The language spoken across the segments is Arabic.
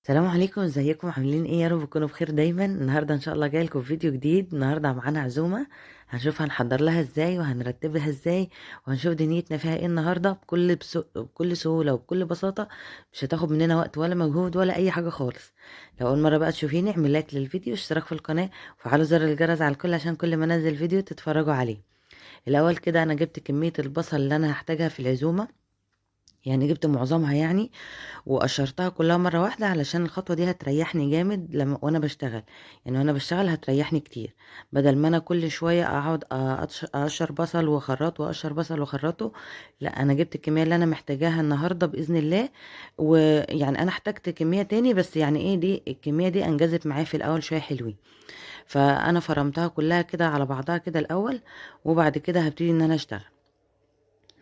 السلام عليكم، ازيكم عاملين ايه؟ يا رب تكونوا بخير دايما. النهارده ان شاء الله جاي لكم فيديو جديد. النهارده معانا عزومه، هنشوف هنحضر لها ازاي وهنرتبها ازاي، وهنشوف دنيتنا فيها ايه النهارده بكل سهوله وبكل بساطه. مش هتاخد مننا وقت ولا مجهود ولا اي حاجه خالص. لو اول مره بقى تشوفيني اعمل لايك للفيديو، اشتراك في القناه، وفعلوا زر الجرس على الكل عشان كل ما انزل فيديو تتفرجوا عليه. الاول كده انا جبت كميه البصل اللي انا هحتاجها في العزومه، يعني جبت معظمها يعني، وقشرتها كلها مرة واحدة علشان الخطوة دي هتريحني جامد لما وانا بشتغل. يعني وانا بشتغل هتريحني كتير، بدل ما انا كل شوية اقعد اقشر بصل واخرطه واقشر بصل واخرطه. لا، انا جبت الكمية اللي انا محتاجاها النهاردة بإذن الله. ويعني انا احتجت كمية تاني، بس يعني ايه، دي الكمية دي انجزت معايا في الاول شوية حلوين. فانا فرمتها كلها كده على بعضها كده الاول، وبعد كده هبتدي ان انا اشتغل.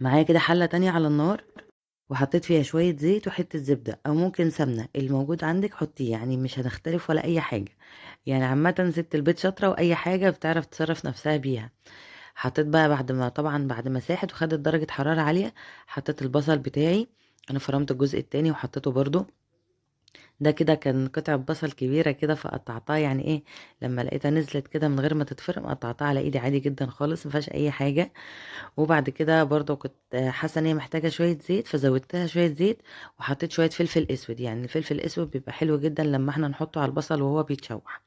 معايا كده حلة تانية على النار، وحطيت فيها شوية زيت وحتة زبدة أو ممكن سمنة، الموجود عندك حطيه، يعني مش هنختلف ولا أي حاجة. يعني عامة ست البيت شاطرة وأي حاجة بتعرف تصرف نفسها بيها. حطيت بقى بعد ما ساحت وخدت درجة حرارة عالية، حطيت البصل بتاعي. أنا فرمت الجزء التاني وحطيته برضو. ده كده كان قطعة بصل كبيرة كده فقطعتها، يعني ايه، لما لقيتها نزلت كده من غير ما تتفرم قطعتها على ايدي عادي جدا خالص، مفيهاش اي حاجة. وبعد كده برضو كنت حاسه ان هي محتاجه شويه زيت، فزودتها شويه زيت. وحطيت شويه فلفل اسود، يعني الفلفل الاسود بيبقى حلو جدا لما احنا نحطه على البصل وهو بيتشوح.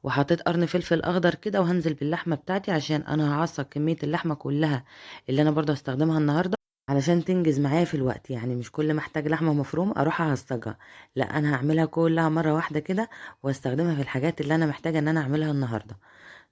وحطيت قرن فلفل اخضر كده، وهنزل باللحمه بتاعتي عشان انا هعصق كميه اللحمه كلها اللي انا برضو هستخدمها النهارده، علشان تنجز معايا في الوقت. يعني مش كل ما احتاج لحمه مفرومه اروح اعصجها، لا انا هعملها كلها مره واحده كده، واستخدمها في الحاجات اللي انا محتاجه ان انا اعملها النهارده.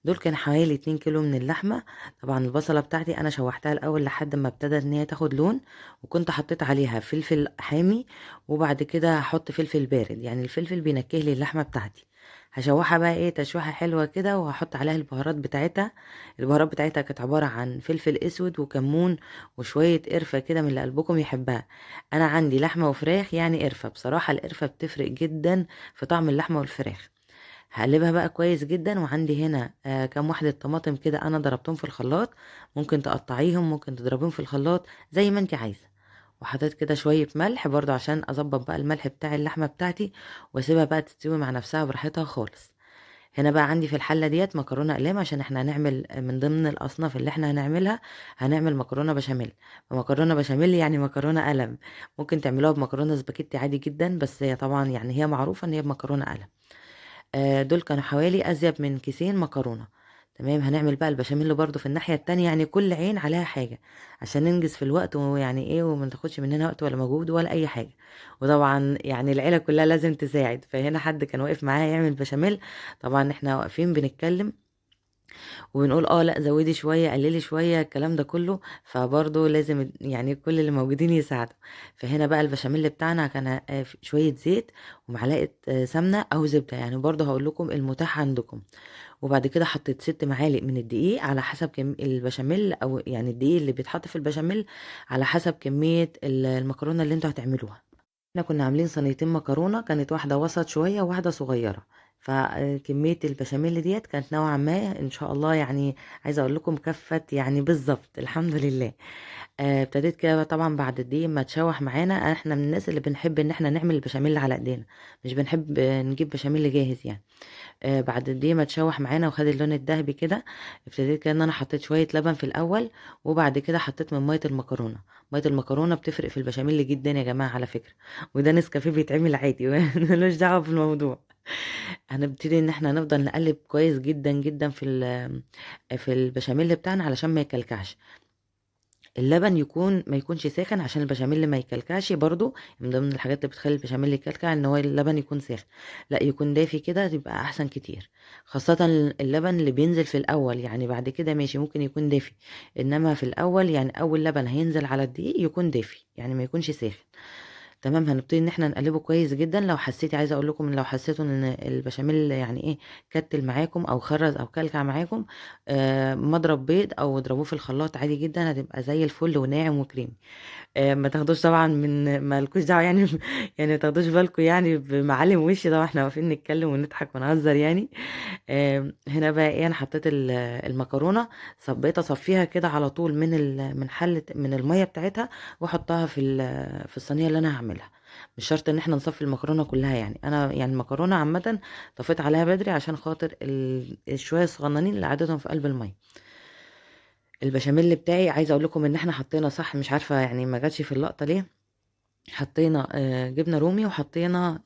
دول كان حوالي 2 كيلو من اللحمة. طبعا البصلة بتاعتي انا شوحتها الاول لحد ما ابتدت ان هي تاخد لون، وكنت حطيت عليها فلفل حامي، وبعد كده هحط فلفل بارد، يعني الفلفل بينكه لي اللحمة بتاعتي. هشوحها بقى ايه تشويحة حلوة كده، وهحط عليها البهارات بتاعتها. البهارات بتاعتها كانت عبارة عن فلفل اسود وكمون وشوية قرفة كده من اللي قلبكم يحبها. انا عندي لحمة وفراخ، يعني قرفة، بصراحة القرفة بتفرق جدا في طعم اللحمة والفراخ. هقلبها بقى كويس جدا. وعندي هنا كام واحدة طماطم كده انا ضربتهم في الخلاط، ممكن تقطعيهم ممكن تضربيهم في الخلاط زي ما انت عايزة. وحطيت كده شوية ملح برضو عشان اظبط بقى الملح بتاع اللحمة بتاعتي، واسيبها بقى تستوي مع نفسها براحتها خالص. هنا بقى عندي في الحلة ديت مكرونة اقلام، عشان احنا هنعمل من ضمن الاصناف اللي احنا هنعملها، هنعمل مكرونة بشاميل. مكرونة بشاميل يعني مكرونة قلم. ممكن تعملوها بمكرونة سباكيتي عادي جدا، بس هي طبعا يعني هي معروفة ان هي بمكرونة قلم. دول كانوا حوالي ازيد من كيسين مكرونه. تمام، هنعمل بقى البشاميل برضو في الناحيه التانية، يعني كل عين عليها حاجه عشان ننجز في الوقت، ويعني ايه، وما تاخدش مننا وقت ولا مجهود ولا اي حاجه. وطبعا يعني العيله كلها لازم تساعد، فهنا حد كان واقف معايا يعمل بشاميل. طبعا احنا واقفين بنتكلم وبنقول اه لا زودي شويه قللي شويه الكلام ده كله، فبرضه لازم يعني كل اللي موجودين يساعدوا. فهنا بقى البشاميل بتاعنا كان شويه زيت ومعلقه سمنه او زبده، يعني برضه هقول لكم المتاح عندكم. وبعد كده حطيت 6 معالق من الدقيق على حسب كم البشاميل، او يعني الدقيق اللي بيتحط في البشاميل على حسب كميه المكرونه اللي انتوا هتعملوها. احنا كنا عاملين صينيتين مكرونة، كانت واحدة وسط شوية وواحدة صغيرة. فكمية البشاميل ديت كانت نوعا ما ان شاء الله، يعني عايزة اقول لكم كفت يعني بالظبط الحمد لله. ابتديت كده طبعا بعد الدقيق ما تشوح معانا، احنا من الناس اللي بنحب ان احنا نعمل البشاميل على ايدينا، مش بنحب نجيب بشاميل جاهز يعني. بعد دي ما تشوح معانا وخد اللون الذهبي كده، ابتديت كده ان انا حطيت شويه لبن في الاول، وبعد كده حطيت من ميه المكرونه. ميه المكرونه بتفرق في البشاميل جدا يا جماعه على فكره، وده نسكافيه بيتعمل عادي ملوش دعوه بالموضوع. هنبتدي ان احنا نفضل نقلب كويس جدا جدا في البشاميل بتاعنا علشان ما يكلكعش. اللبن ما يكونش ساخن عشان البشاميل ما يكلكعش برضو. من ضمن الحاجات اللي بتخلي البشاميل يكلكع ان هو اللبن يكون ساخن، لا يكون دافي كده تبقى احسن كتير. خاصة اللبن اللي بينزل في الاول، يعني بعد كده ماشي ممكن يكون دافي، انما في الاول يعني اول لبن هينزل على الدقيق يكون دافي، يعني ما يكونش ساخن. تمام، هنبتدي ان احنا نقلبه كويس جدا. لو حسيتي، عايزه اقول لكم لو حسيتوا ان البشاميل يعني ايه كتل معاكم او خرز او كلكع معاكم، مضرب بيض او اضربوه في الخلاط عادي جدا، هتبقى زي الفل وناعم وكريمي. ما تاخدوش طبعا ما لكوش دعوه يعني يعني ما تاخدوش بالكم يعني بمعالم وشي، طبعا احنا واقفين نتكلم ونضحك ونهزر يعني. هنا بقى ايه، انا حطيت المكرونه، صبيت اصفيها كده على طول من حله من الميه بتاعتها، واحطها في الصينيه اللي انا هعملها. مش شرط ان احنا نصفي المكرونه كلها، يعني انا يعني المكرونه عامه طفيت عليها بدري عشان خاطر الشويه الصغننين اللي عادتهم في قلب الميه. البشاميل بتاعي عايزه اقول لكم ان احنا حطينا، صح مش عارفه يعني ما جاتش في اللقطه ليه، حطينا جبنه رومي، وحطينا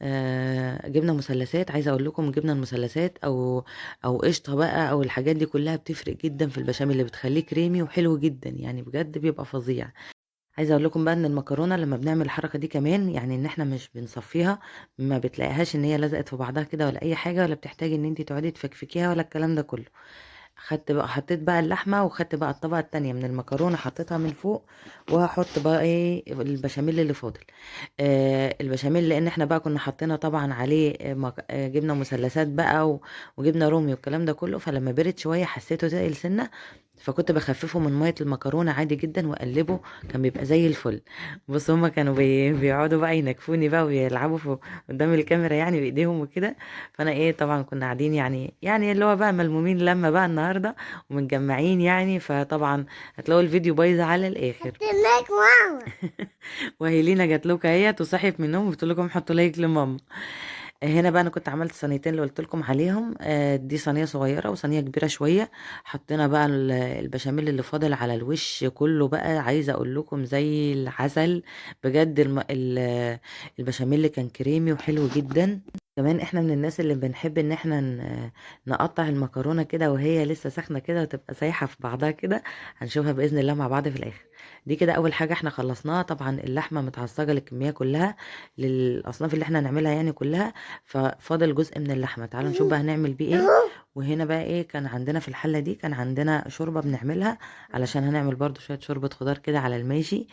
جبنه مثلثات. عايزه اقول لكم الجبنه المثلثات او قشطه بقى، او الحاجات دي كلها بتفرق جدا في البشاميل، اللي بتخليه كريمي وحلو جدا، يعني بجد بيبقى فظيع. عايزه اقول لكم بقى ان المكرونه لما بنعمل الحركه دي كمان، يعني ان احنا مش بنصفيها، ما بتلاقيهاش ان هي لزقت في بعضها كده ولا اي حاجه، ولا بتحتاجي ان انت تقعدي تفكفكيها ولا الكلام ده كله. حطيت بقى اللحمه، وخدت بقى الطبقه التانية من المكرونه حطيتها من فوق، وهحط بقى ايه البشاميل اللي فاضل. البشاميل لان احنا بقى كنا حاطينه طبعا عليه جبنه مثلثات بقى وجبنه رومي والكلام ده كله، فلما برد شويه حسيته تقل سنه، فكنت بخففه من ميه المكرونه عادي جدا واقلبه، كان بيبقى زي الفل. بص هما كانوا بيقعدوا بقى ينكفوني بقى ويلعبوا قدام الكاميرا يعني بايديهم وكده، فانا ايه طبعا كنا قاعدين يعني اللي هو بقى ملمومين لما بقى النهارده ومتجمعين يعني، فطبعا هتلاقوا الفيديو بايظ على الاخر. لك ماما. وهي لينا جات لكم اهيت وصحيت من النوم وبتقول لكم حطوا لايك لماما. هنا بقى انا كنت عملت صينيتين اللي قلت لكم عليهم، دي صينيه صغيره وصينيه كبيره شويه. حطينا بقى البشاميل اللي فاضل على الوش كله بقى، عايزه اقول لكم زي العسل بجد. البشاميل كان كريمي وحلو جدا. كمان احنا من الناس اللي بنحب ان احنا نقطع المكرونه كده وهي لسه سخنه كده وتبقى سايحه في بعضها كده. هنشوفها باذن الله مع بعض في الاخر. دي كده اول حاجه احنا خلصناها. طبعا اللحمه متعصجه للكميه كلها، للاصناف اللي احنا هنعملها يعني كلها، ففاضل جزء من اللحمه. تعالوا نشوف بقى هنعمل بيه ايه. وهنا بقى ايه كان عندنا في الحله دي، كان عندنا شوربه بنعملها علشان هنعمل برضو شويه شوربه خضار كده على الماشي.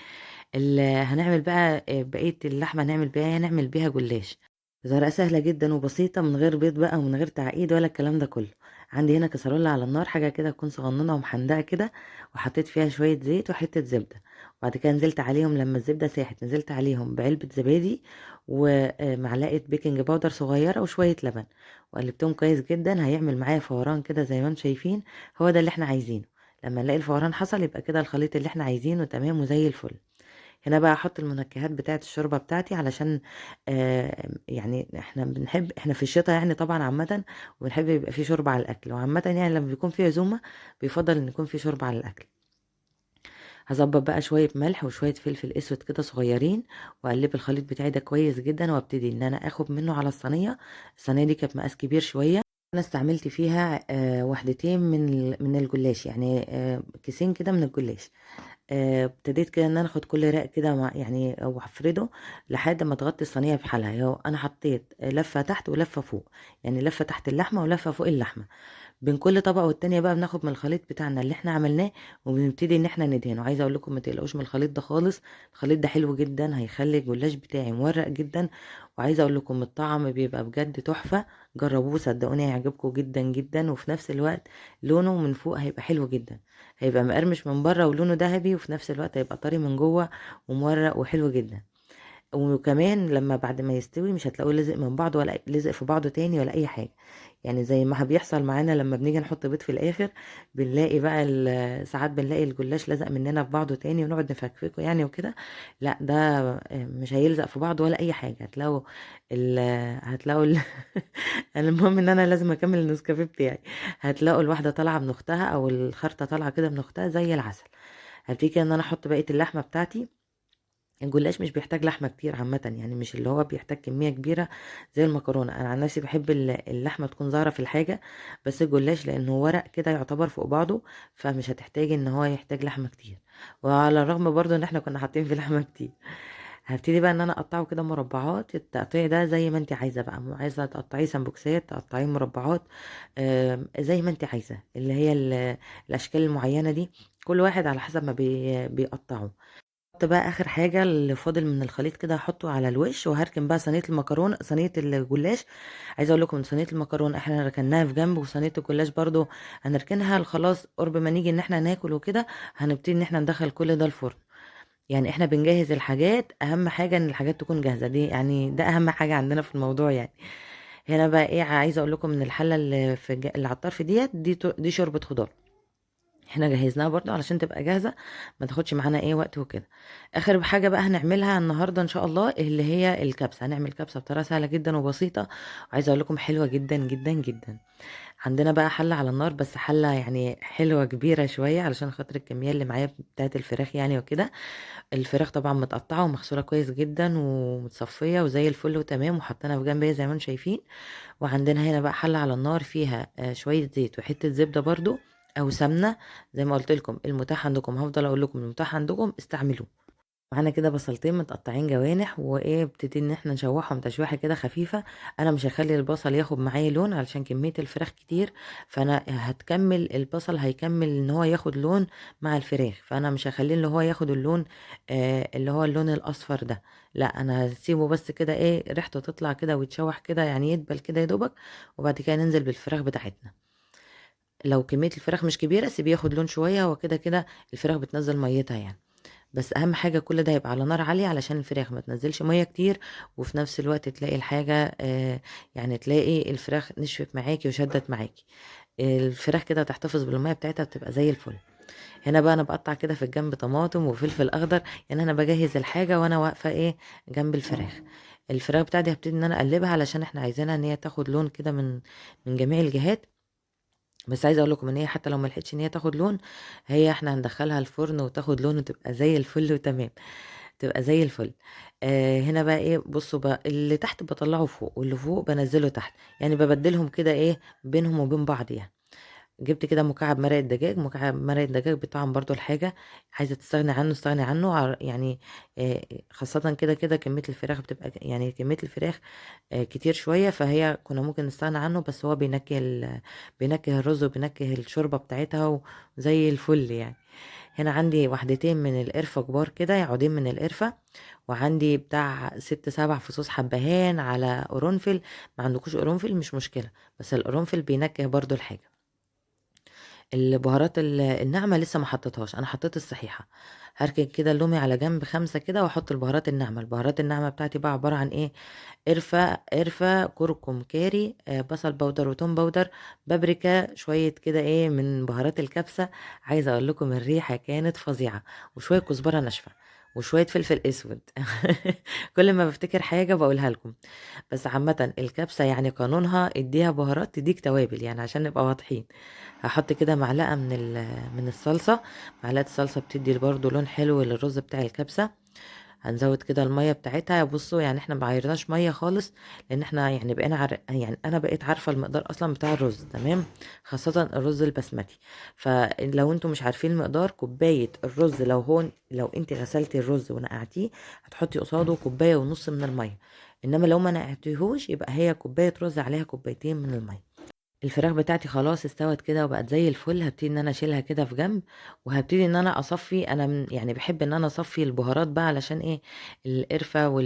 اللي هنعمل بقى بقيه اللحمه هنعمل بيها هنعمل بيها جلاش بطريقه سهله جدا وبسيطه، من غير بيض بقى ومن غير تعقيد ولا الكلام ده كله. عندي هنا كسرولة على النار، حاجه كده تكون صغننه ومحندقه كده، وحطيت فيها شويه زيت وحته زبده. وبعد كده نزلت عليهم لما الزبده ساحت، نزلت عليهم بعلبه زبادي ومعلقه بيكنج باودر صغيره وشويه لبن، وقلبتهم كويس جدا. هيعمل معايا فوران كده زي ما انتم شايفين، هو ده اللي احنا عايزينه. لما نلاقي الفوران حصل يبقى كده الخليط اللي احنا عايزينه تمام وزي الفل. هنا بقى احط المنكهات بتاعه الشوربه بتاعتي علشان يعني احنا في الشتاء يعني طبعا عامه، وبنحب يبقى في شوربه على الاكل، وعامه يعني لما بيكون في عزومه بيفضل ان يكون في شوربه على الاكل. هظبط بقى شويه ملح وشويه فلفل اسود كده صغيرين، واقلب الخليط بتاعي ده كويس جدا، وابتدي ان انا اخد منه على الصينيه. الصينيه دي كانت مقاس كبير شويه، انا استعملت فيها وحدتين من الجلاش، يعني كيسين كده من الجلاش. ابتديت كده ان انا اخد كل رق كده يعني وافرده لحد ما تغطي الصينيه بحالها. انا حطيت لفه تحت ولفه فوق، يعني لفه تحت اللحمه ولفه فوق اللحمه. بين كل طبقه والتانيه بقى بناخد من الخليط بتاعنا اللي احنا عملناه، وبنبتدي ان احنا ندهنه. عايزه اقول لكم ما تقلقوش من الخليط ده خالص، الخليط ده حلو جدا، هيخلي الجلاش بتاعي مورق جدا. وعايزه اقول لكم الطعم بيبقى بجد تحفه. جربوه صدقوني هيعجبكم جدا جدا، وفي نفس الوقت لونه من فوق هيبقى حلو جدا، هيبقى مقرمش من بره ولونه ذهبي، وفي نفس الوقت هيبقى طري من جوه ومورق وحلو جدا. وكمان لما بعد ما يستوي مش هتلاقوه لزق من بعض ولا لزق في بعضه تاني ولا اي حاجه، يعني زي ما بيحصل معانا لما بنيجي نحط بيض في الاخر بنلاقي بقى ساعات بنلاقي الجلاش لزق مننا في بعضه تاني ونقعد نفكفكه يعني وكده. لا ده مش هيلزق في بعض ولا اي حاجه. ال... هتلاقوا المهم ان انا لازم اكمل النسكافيه بتاعي. هتلاقوا الواحده طالعه من اختها او الخرطه طالعه كده من اختها زي العسل. هبتدي كده ان انا احط بقيه اللحمه بتاعتي. الجلاش مش بيحتاج لحمه كتير عامه، يعني مش اللي هو بيحتاج كميه كبيره زي المكرونه. انا عن نفسي بحب اللحمه تكون ظاهره في الحاجه، بس الجلاش لانه ورق كده يعتبر فوق بعضه، فمش هتحتاج ان هو يحتاج لحمه كتير، وعلى الرغم برضو ان احنا كنا حاطين فيه لحمه كتير. هبتدي بقى ان انا اقطعه كده مربعات. التقطيع ده زي ما انت عايزه بقى، عايزه تقطعيه سمبوكسات تقطعيه مربعات، زي ما انت عايزه، اللي هي الاشكال المعينه دي كل واحد على حسب ما بيقطعه. احط بقى اخر حاجه اللي فاضل من الخليط كده هحطه على الوش، وهركن بقى صينيه المكرونه صينيه الجلاش. عايزه اقول لكم ان صينيه المكرونه احنا ركناها في جنب، وصينيه الجلاش برضو هنركنها خلاص قرب ما نيجي ان احنا ناكل وكده. هنبتدي ان احنا ندخل كل ده الفرن. يعني احنا بنجهز الحاجات، اهم حاجه ان الحاجات تكون جاهزه، دي يعني ده اهم حاجه عندنا في الموضوع يعني. هنا بقى ايه عايزه اقول لكم ان الحله اللي على الطرف دي شوربه خضار. إحنا جهّزناها برضه علشان تبقى جاهزة، ما تاخدش معانا وقت وكده. آخر حاجة بقى هنعملها النهارده إن شاء الله اللي هي الكبسة، هنعمل كبسة بطريقة سهلة جدًا وبسيطة، وعايزة أقول لكم حلوة جدًا، جدًا، جدًا. عندنا بقى حلة على النار، بس حلة يعني حلوة كبيرة شوية علشان خاطر الكمية اللي معايا بتاعة الفراخ يعني وكده. الفراخ طبعًا متقطعة ومغسولة كويس جدًا ومتصفية وزي الفل وتمام، وحاطينها في جنب زي ما أنتم شايفين. وعندنا هنا بقى حلة على النار فيها شوية زيت وحتة زبدة برضه أو سمنة، زي ما قُلت لكم المتاح عندكم، هافضل أقول لكم المتاح عندكم استعملوه. معانا كده بصلتين متقطعين جوانح ابتدي إن إحنا نشوحهم تشويحة كده خفيفة. أنا مش هاخلّي البصل ياخد معايا لون علشان كمية الفراخ كتير، فأنا البصل هيكمّل إن هو ياخد لون مع الفراخ، فأنا مش هاخلّيه اللي هو ياخد اللون اللي هو اللون الأصفر ده. لأ، أنا هاسيبه بس كده ريحته تطلع كده ويتشوح كده يعني يدبل كده يا دوبك، وبعد كده ننزل بالفراخ بتاعتنا. لو كمية الفراخ مش كبيرة سيبيه ياخد لون شوية، هو كده الفراخ بتنزّل مَيّتها يعني. بس أهم حاجة كل ده يبقى على نار عالية علشان الفراخ ما تنزّلش مَيّة كتير، وفي نفس الوقت تلاقي الحاجة يعني تلاقي الفراخ نشفت معاكِ وشدّت معاكِ. الفراخ كده تحتفظ بالمَيّة بتاعتها بتبقى زي الفل. هنا بقى أنا باقطّع كده في الجنب طماطم وفلفل أخضر، يعني أنا باجهّز الحاجة وأنا واقفة جنب الفراخ. الفراخ بتاعتي هابتدي إن أنا أقلّبها علشان إحنا عايزينها إن هي تاخد لون كده من جميع الجهات. بس عايزة أقول لكم إن هي حتى لو ما لحقتش إن هي تاخد لون، إحنا هندخّلها الفرن وتاخد لون وتبقى زي الفل وتمام، تبقى زي الفل. هنا بقى بُصّوا بقى اللي تحت باطلّعه فوق واللي فوق بانزّله تحت، يعني بابدّلهم كده بينهم وبين بعض يعني. جِبت كده مكعب مرقة دجاج، مكعب مرقة دجاج بيطعّم برضه الحاجة، عايزة تستغني عنه استغني عنه يعني خاصةً كده كمية الفراخ بتبقى يعني كمية الفراخ كتير شوية، كنا ممكن نستغنى عنه، بس هو بينكّه الرز وبينكّه الشوربة بتاعتها وزي الفل يعني. هنا عندي واحدتين من القرفة كبار كده، عودين من القرفة، وعندي بتاع 6، 7 فصوص حبهان على قرنفل. ما عندكوش قرنفل مش مشكلة، بس القرنفل بينكّه برضه الحاجة. البهارات الناعمة لسه ما حطيتهاش، أنا حطيت الصحيحة. هاركن كده اللومي على جنب 5 كده وأحط البهارات الناعمة. البهارات الناعمة بتاعتي بقى عبارة عن قرفة، كركم، كاري، بصل باودر وتوم باودر، بابريكا، شوية كده من بهارات الكبسة. عايزة أقول لكم الريحة كانت فظيعة، وشوية كزبرة ناشفة، وشوية فلفل أسود. كل ما بافتكر حاجة باقولها لكم. بس عامةً الكبسة يعني قانونها ادّيها بهارات تدّيك توابل، يعني عشان نبقى واضحين. هاحط كده معلقة من الصلصة، معلقة الصلصة بتدّي برضه لون حلو للرز بتاع الكبسة. هنزوّد كده المَيّة بتاعتها، بُصّوا يعني إحنا ما عيرناش مَيّة خالص، لإن إحنا يعني بقينا يعني أنا بقيت عارفة المقدار أصلًا بتاع الرز تمام، خاصةً الرز البسمتي. فلو أنتم مش عارفين المقدار، كوباية الرز لو أنتِ غسلتِ الرز ونقعتيه، هتحطي قصاده كوباية ونُص من المَيّة، إنما لو ما نقعتيهوش يبقى هي كوباية رز عليها كوبايتين من المَيّة. الفراخ بتاعتي خلاص استوت كده وبقت زي الفل، هابتدي إن أنا أشيلها كده في جنب، وهابتدي إن أنا أصفّي. أنا يعني باحب إن أنا أصفّي البهارات بقى علشان القرفة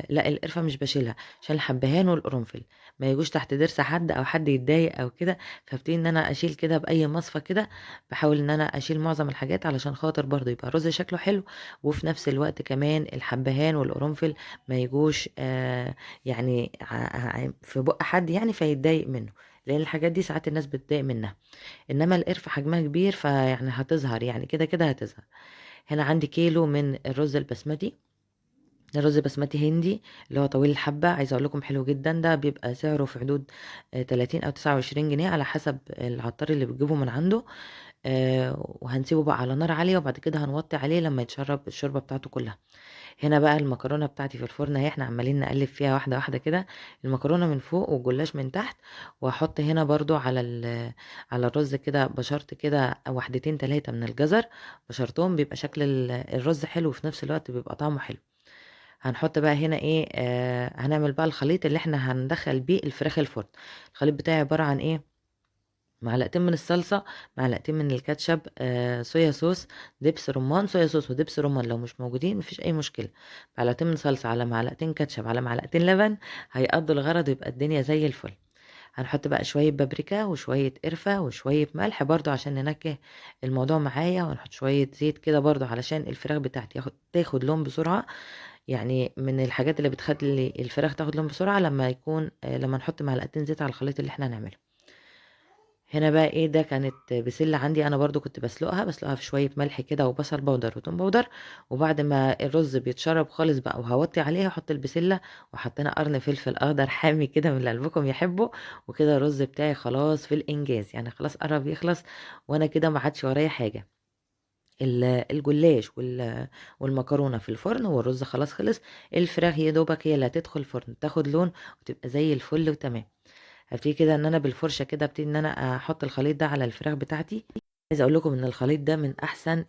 لأ القرفة مش باشيلها، عشان الحبهان والقرنفل ما ييجوش تحت ضرس حد أو حد يتضايق أو كده، فابتدي إن أنا أشيل كده بأي مصفى كده. باحاول إن أنا أشيل معظم الحاجات علشان خاطر برضه يبقى الرز شكله حلو، وفي نفس الوقت كمان الحبهان والقرنفل ما ييجوش يعني في بُق حد يعني فيتضايق منه. لأن الحاجات دي ساعات الناس بتضايق منها، إنما القرفة حجمها كبير فيعني هتظهر يعني كده هتظهر. هنا عندي كيلو من الرز البسمتي، ده رز بسمتي هندي اللي هو طويل الحبة. عايزة أقول لكم حلو جدًا، ده بيبقى سعره في حدود 30 أو 29 جنيه على حسب العطار اللي بتجيبه من عنده. وهنسيبه بقى على نار عالية وبعد كده هنوطّي عليه لمّا يتشرب الشوربة بتاعته كلها. هنا بقى المكرونة بتاعتي في الفرن أهي، إحنا عمالين نقلِّب فيها واحدة، واحدة كده، المكرونة من فوق والجلاش من تحت. وهاحط هنا برضه على الرز كده بشرت كده واحدتين 3 من الجزر، بشرتهم بيبقى شكل الرز حلو وفي نفس الوقت بيبقى طعمه حلو. هنحط بقى هنا هنعمل بقى الخليط اللي إحنا هندخّل بيه الفراخ الفرن. الخليط بتاعي عبارة عن معلقتين من الصلصة، معلقتين من الكاتشب، صويا صوص، دبس رمان، صويا صوص ودبس رمان لو مش موجودين ما فيش أي مشكلة. معلقتين من صلصة على معلقتين كاتشب على معلقتين لبن هيقضّوا الغرض ويبقى الدنيا زي الفل. هنحط بقى شوية بابريكا وشوية قرفة وشوية ملح برضه عشان ننكّه الموضوع معايا، وهنحط شوية زيت كده برضه علشان الفراخ بتاعتي تاخد لون بسرعة. يعني من الحاجات اللي بتخلّي الفراخ تاخد لون بسرعة لمّا نحط معلقتين زيت على الخليط اللي إحنا هنعمله. هنا بقى إيه، ده كانت بسلة عندي أنا برضه كنت باسلقها في شوية ملح كده وبصل باودر وتوم باودر، وبعد ما الرز بيتشرب خالص بقى وهاوطّي عليه هاحط البسلة، وحطينا قرن فلفل أخضر حامي كده من اللي قلبكم يحبه، وكده الرز بتاعي خلاص في الإنجاز، يعني خلاص قرّب يخلص وأنا كده ما عادش ورايا حاجة. الجلاش والمكرونة في الفرن والرز خلاص خلص، الفراخ يا دوبك هي اللي هتدخل الفرن تاخد لون وتبقى زي الفل وتمام. هابتدي كده إن أنا بالفرشة كده أبتدي إن أنا أحط الخليط ده على الفراخ بتاعتي. عايزة أقول لكم إن الخليط ده من أحسن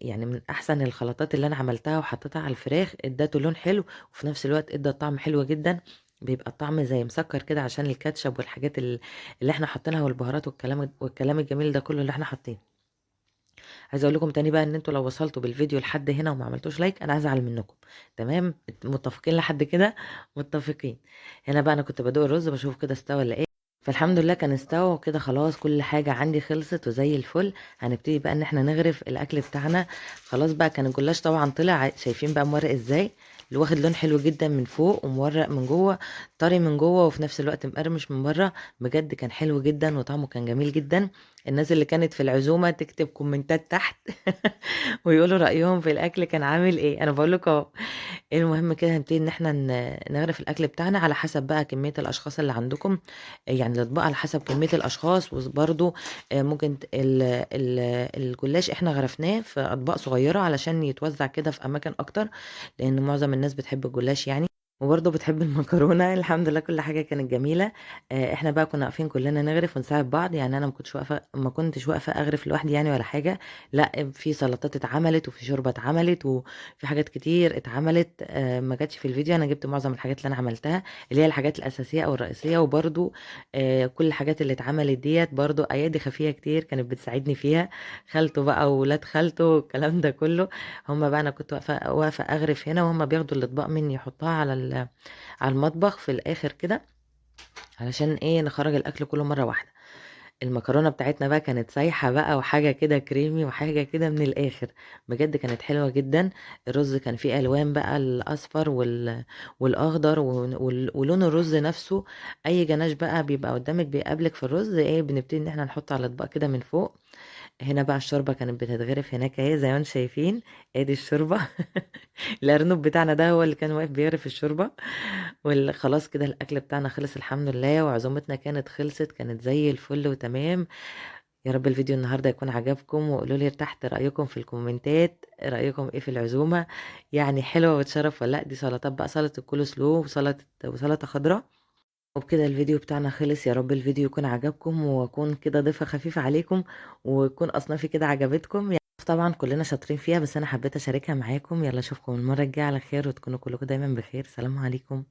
يعني من أحسن الخلطات اللي أنا عملتها وحطيتها على الفراخ، ادّته لون حلو وفي نفس الوقت ادّى طعم حلو جدًا، بيبقى الطعم زي مسكّر كده عشان الكاتشب والحاجات اللي إحنا حاطينها والبهارات والكلام الجميل ده كله اللي إحنا حاطينه. عايزة أقول لكم تاني بقى إن أنتم لو وصلتوا بالفيديو لحد هنا وما عملتوش لايك أنا هازعل منكم، تمام، متفقين لحد كده؟ متفقين. هنا بقى أنا كنت بادوق الرز باشوف كده استوى والّا إيه، فالحمد لله كان استوى وكده خلاص كل حاجة عندي خلصت وزي الفل. هنبتدي بقى إن إحنا نغرف الأكل بتاعنا. خلاص بقى كان الجلاش طبعًا طلع شايفين بقى مورق إزاي، اللي واخد لون حلو جدًا من فوق ومورق من جوه، طري من جوه وفي نفس الوقت مقرمش من برّه، بجد كان حلو جدًا وطعمه كان جميل جدًا. الناس اللي كانت في العزومة تكتب كومنتات تحت ويقولوا رأيهم في الأكل كان عامل إيه، أنا باقول لكم أهو. المهم كده هنبتدي إن إحنا نغرف الأكل بتاعنا على حسب بقى كمية الأشخاص اللي عندكم، يعني الأطباق على حسب كمية الأشخاص، برضه ممكن الجلاش إحنا غرفناه في أطباق صغيرة علشان يتوزع كده في أماكن أكتر، لإن معظم الناس بتحب الجلاش يعني. وبرضه بتحب المكرونة. الحمد لله كل حاجة كانت جميلة. إحنا بقى كنا واقفين كلنا نغرف ونساعد بعض، يعني أنا ما كنتش واقفة أغرف لوحدي يعني ولا حاجة، لأ في سلطات اتعملت وفي شوربة اتعملت وفي حاجات كتير اتعملت ما جاتش في الفيديو، أنا جِبت معظم الحاجات اللي أنا عملتها، اللي هي الحاجات الأساسية أو الرئيسية، وبرضه كل الحاجات اللي اتعملت ديّة برضه أيادي خفية كتير كانت بتساعدني فيها، خالته بقى وولاد خالته والكلام ده كله. هُم بقى أنا كنت واقفة أغرف هنا وهُم بياخدوا الأطباق مني يحطوها على المطبخ في الآخر كده، علشان إيه نخرّج الأكل كلّه مرّة واحدة. المكرونة بتاعتنا بقى كانت سايحة بقى وحاجة كده كريمي وحاجة كده من الآخر، بجد كانت حلوة جدًا. الرز كان فيه ألوان بقى الأصفر والأخضر ولون الرز نفسه، أي جناش بقى بيبقى قدّامِك بيقابلِك في الرز إيه بنبتدي إن إحنا نحطه على الأطباق كده من فوق. هنا بقى الشوربة كانت بتتغرف هناك أهي زي ما أنتم شايفين، أدي الشوربة. الأرنب بتاعنا ده هو اللي كان واقف بيغرف الشوربة. خلاص كده الأكل بتاعنا خلص الحمد لله، وعزومتنا كانت خلصت، كانت زي الفل وتمام. يا رب الفيديو النهارده يكون عجبكم، وقولوا لي تحت رأيكم في الكومنتات، رأيكم إيه في العزومة، يعني حلوة وتشرف والّا لأ؟ دي سلطات بقى سلطة الكول سلو وسلطة خضرا. وبكده الفيديو بتاعنا خلص، يا رب الفيديو يكون عجبكم، وأكون كده ضيفة خفيفة عليكم، وتكون أصنافي كده عجبتكم، يعني طبعًا كلنا شاطرين فيها بس أنا حبيت أشاركها معاكم. يالّا أشوفكم المرة الجاية على خير، وتكونوا كلكم دايمًا بخير، سلام عليكم.